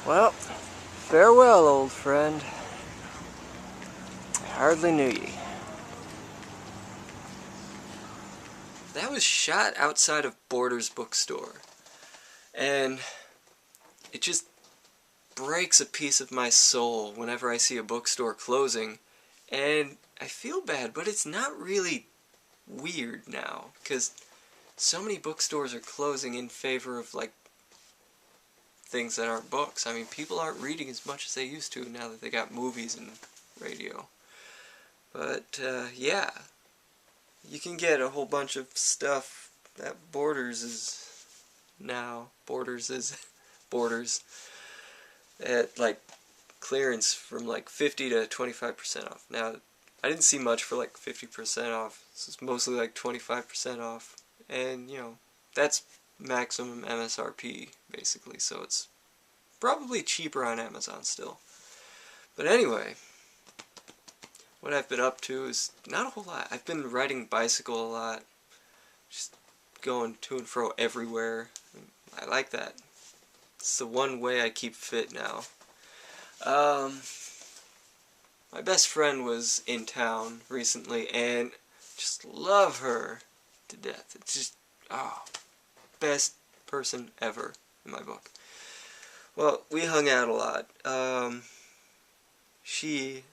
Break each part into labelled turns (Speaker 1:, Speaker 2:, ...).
Speaker 1: Well, farewell, old friend. Hardly knew ye. That was shot outside of Borders bookstore, and it just breaks a piece of my soul whenever I see a bookstore closing, and I feel bad, but it's not really weird now, because so many bookstores are closing in favor of, like, things that aren't books. I mean, people aren't reading as much as they used to now that they got movies and radio. But, yeah, you can get a whole bunch of stuff that Borders is now. Borders at, like, clearance from, like, 50 to 25% off. Now, I didn't see much for, like, 50% off. This is mostly, like, 25% off. And, you know, that's maximum MSRP, basically, so it's probably cheaper on Amazon still. But anyway, what I've been up to is not a whole lot. I've been riding bicycle a lot, just going to and fro everywhere. I like that. It's the one way I keep fit now. My best friend was in town recently, and just love her to death. It's just, best person ever in my book. Well, we hung out a lot. She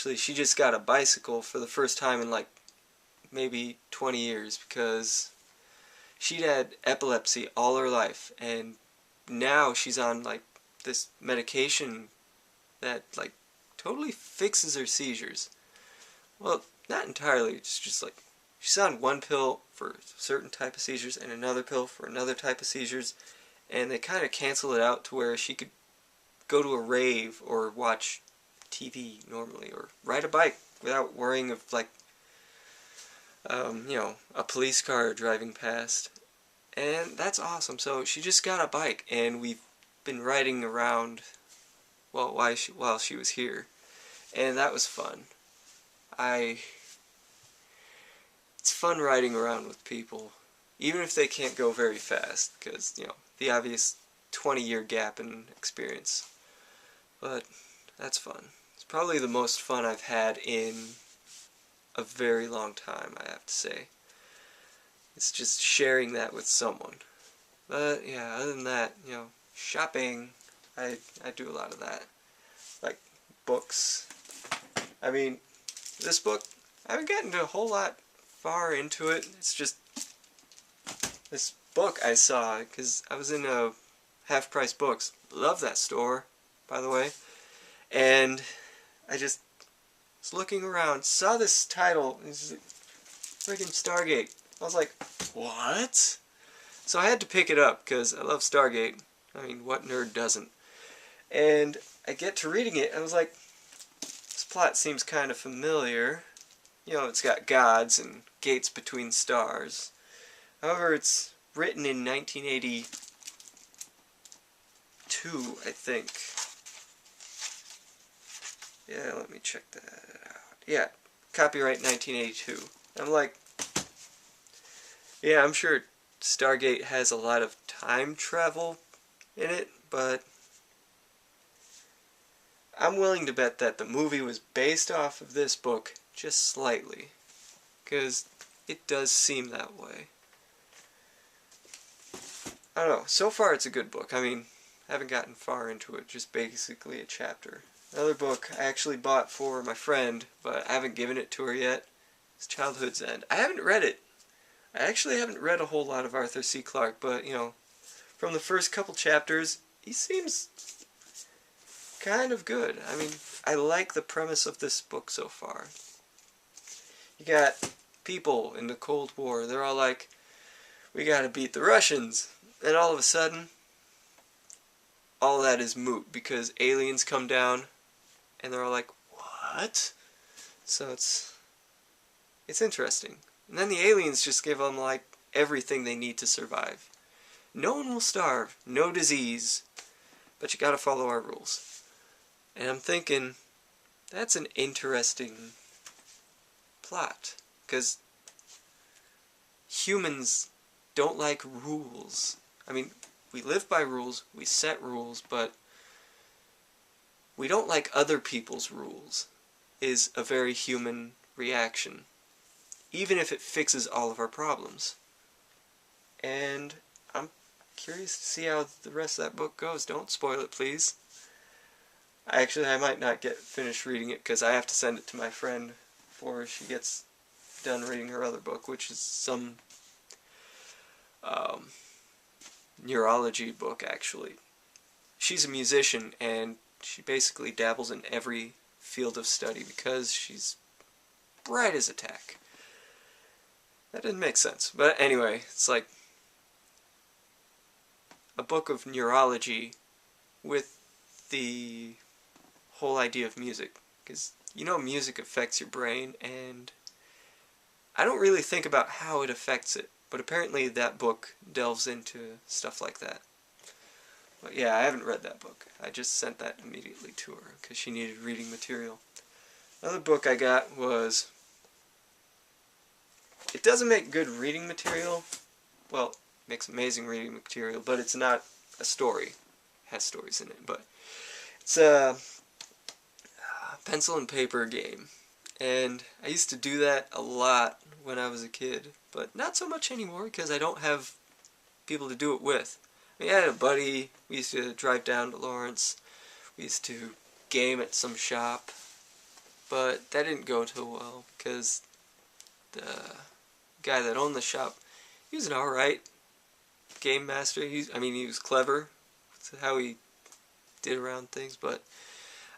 Speaker 1: just got a bicycle for the first time in, like, maybe 20 years, because she'd had epilepsy all her life, and now she's on, like, this medication that, like, totally fixes her seizures. Well, not entirely, it's just, like, she's on one pill for a certain type of seizures and another pill for another type of seizures, and they kind of cancel it out to where she could go to a rave or watch TV normally, or ride a bike without worrying of, like, you know, a police car driving past. And that's awesome. So she just got a bike, and we've been riding around, well, while she was here, and that was fun. It's fun riding around with people, even if they can't go very fast, because, you know, the obvious 20-year gap in experience. But that's fun. It's probably the most fun I've had in a very long time, I have to say. It's just sharing that with someone. But yeah, other than that, you know, shopping, I do a lot of that. Like books. I mean, this book, I haven't gotten a whole lot far into it. It's just this book I saw, because I was in a Half Price Books. Love that store, by the way. And I just was looking around, saw this title, it's friggin' Stargate. I was like, what? So I had to pick it up, because I love Stargate. I mean, what nerd doesn't? And I get to reading it, and I was like, this plot seems kind of familiar. You know, it's got gods and gates between stars. However, it's written in 1982, I think. Yeah, let me check that out. Yeah, copyright 1982. I'm like, yeah, I'm sure Stargate has a lot of time travel in it, but I'm willing to bet that the movie was based off of this book just slightly, because it does seem that way. I don't know, so far it's a good book. I mean, I haven't gotten far into it, just basically a chapter. Another book I actually bought for my friend, but I haven't given it to her yet, is Childhood's End. I haven't read it. I actually haven't read a whole lot of Arthur C. Clarke, but, you know, from the first couple chapters, he seems kind of good. I mean, I like the premise of this book so far. You got people in the Cold War, they're all like, we gotta beat the Russians. And all of a sudden, all that is moot, because aliens come down, and they're all like, what? So it's interesting. And then the aliens just give them, like, everything they need to survive. No one will starve, no disease, but you gotta follow our rules. And I'm thinking, that's an interesting plot, because humans don't like rules. I mean, we live by rules, we set rules, but we don't like other people's rules is a very human reaction, even if it fixes all of our problems. And I'm curious to see how the rest of that book goes. Don't spoil it, please. Actually, I might not get finished reading it because I have to send it to my friend before she gets done reading her other book, which is some neurology book, actually. She's a musician, and she basically dabbles in every field of study because she's bright as a tack. That didn't make sense. But anyway, it's like a book of neurology with the whole idea of music. Because, you know, music affects your brain, and I don't really think about how it affects it. But apparently that book delves into stuff like that. But yeah, I haven't read that book. I just sent that immediately to her because she needed reading material. Another book I got was... It doesn't make good reading material. Well, it makes amazing reading material, but it's not a story. It has stories in it, but it's a pencil and paper game. And I used to do that a lot when I was a kid, but not so much anymore because I don't have people to do it with. I mean, I had a buddy. We used to drive down to Lawrence. We used to game at some shop, but that didn't go too well because the guy that owned the shop, he was an alright game master. He was clever. That's how he did around things, but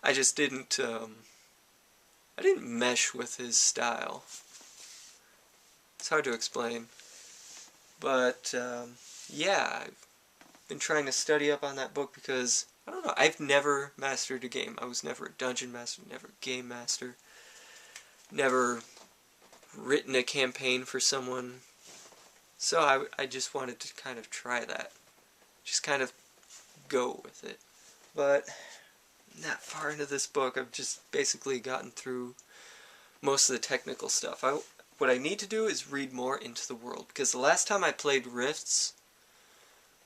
Speaker 1: I just didn't, I didn't mesh with his style. It's hard to explain. But, yeah, I've been trying to study up on that book because, I don't know, I've never mastered a game. I was never a dungeon master, never a game master, never written a campaign for someone. So I just wanted to kind of try that. Just kind of go with it. But not far into this book, I've just basically gotten through most of the technical stuff. What I need to do is read more into the world, because the last time I played Rifts,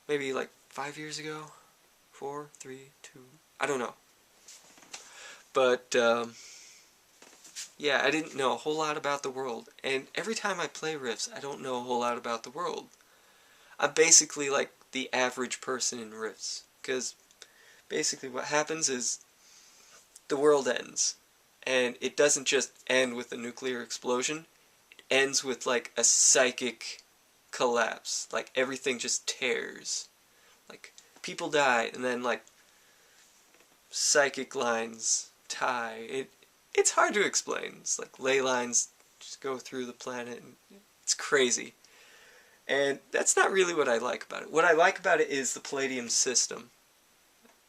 Speaker 1: maybe like 5 years ago, 4, 3, 2, I don't know. But, yeah, I didn't know a whole lot about the world, and every time I play Rifts, I don't know a whole lot about the world. I'm basically like the average person in Rifts, because basically what happens is the world ends, and it doesn't just end with a nuclear explosion, it ends with like a psychic collapse, like everything just tears, like people die, and then like psychic lines tie. It's hard to explain. It's like ley lines just go through the planet, and it's crazy. And that's not really what I like about it. What I like about it is the Palladium system.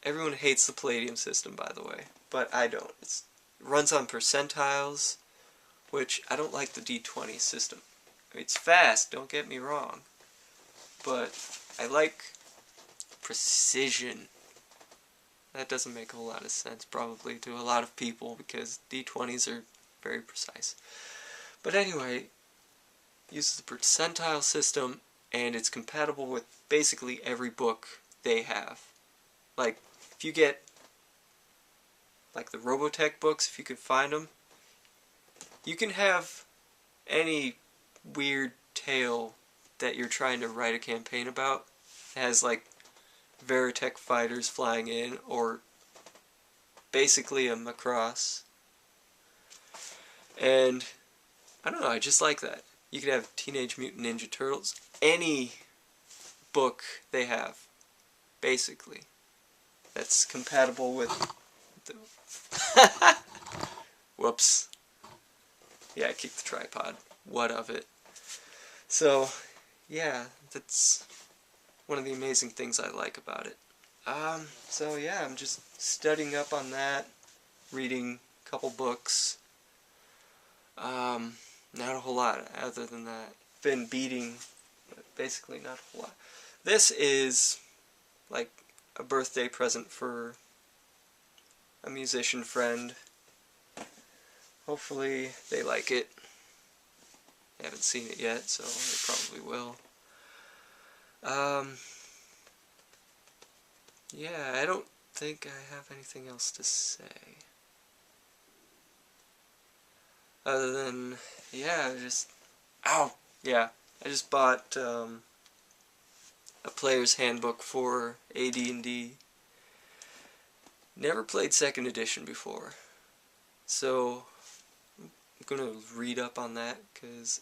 Speaker 1: Everyone hates the Palladium system, by the way, but I don't. It runs on percentiles, which I don't like the D20 system. I mean, it's fast, don't get me wrong, but I like precision. That doesn't make a whole lot of sense, probably, to a lot of people, because D20s are very precise. But anyway, it uses the percentile system, and it's compatible with basically every book they have. Like, if you get, like, the Robotech books, if you can find them, you can have any weird tale that you're trying to write a campaign about. It has, like, Veritech fighters flying in, or basically a Macross. And I don't know, I just like that. You could have Teenage Mutant Ninja Turtles, any book they have, basically, that's compatible with the whoops. Yeah, I kicked the tripod. What of it? So, yeah, that's one of the amazing things I like about it. So yeah, I'm just studying up on that, reading a couple books. Not a whole lot other than that. Been beating, but basically not a whole lot. This is like a birthday present for a musician friend. Hopefully they like it. I haven't seen it yet, so they probably will. yeah, I don't think I have anything else to say. Other than, yeah, just, ow! Yeah, I just bought a player's handbook for AD&D. Never played 2nd edition before, so I'm gonna read up on that, because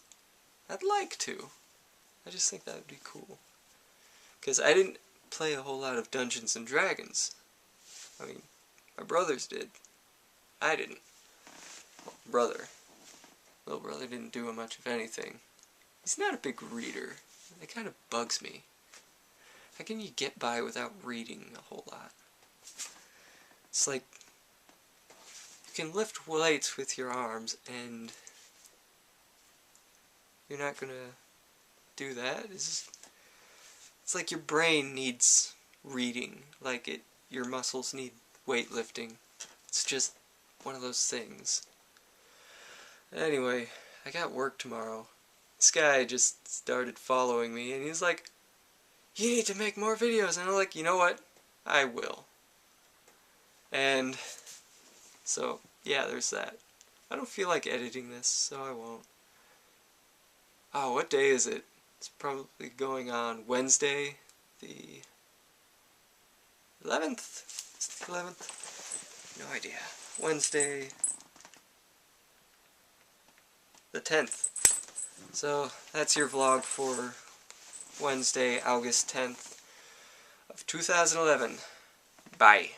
Speaker 1: I'd like to. I just think that would be cool. Because I didn't play a whole lot of Dungeons and Dragons. I mean, my brothers did. I didn't. Well, little brother didn't do much of anything. He's not a big reader. It kind of bugs me. How can you get by without reading a whole lot? It's like, you can lift weights with your arms, and you're not gonna do that. It's like your brain needs reading, like your muscles need weightlifting. It's just one of those things. Anyway, I got work tomorrow. This guy just started following me, and he's like, you need to make more videos. And I'm like, you know what? I will. And so, yeah, there's that. I don't feel like editing this, so I won't. Oh, what day is it? It's probably going on Wednesday, the 11th? Is it the 11th? No idea. Wednesday, the 10th. So, that's your vlog for Wednesday, August 10th of 2011. Bye.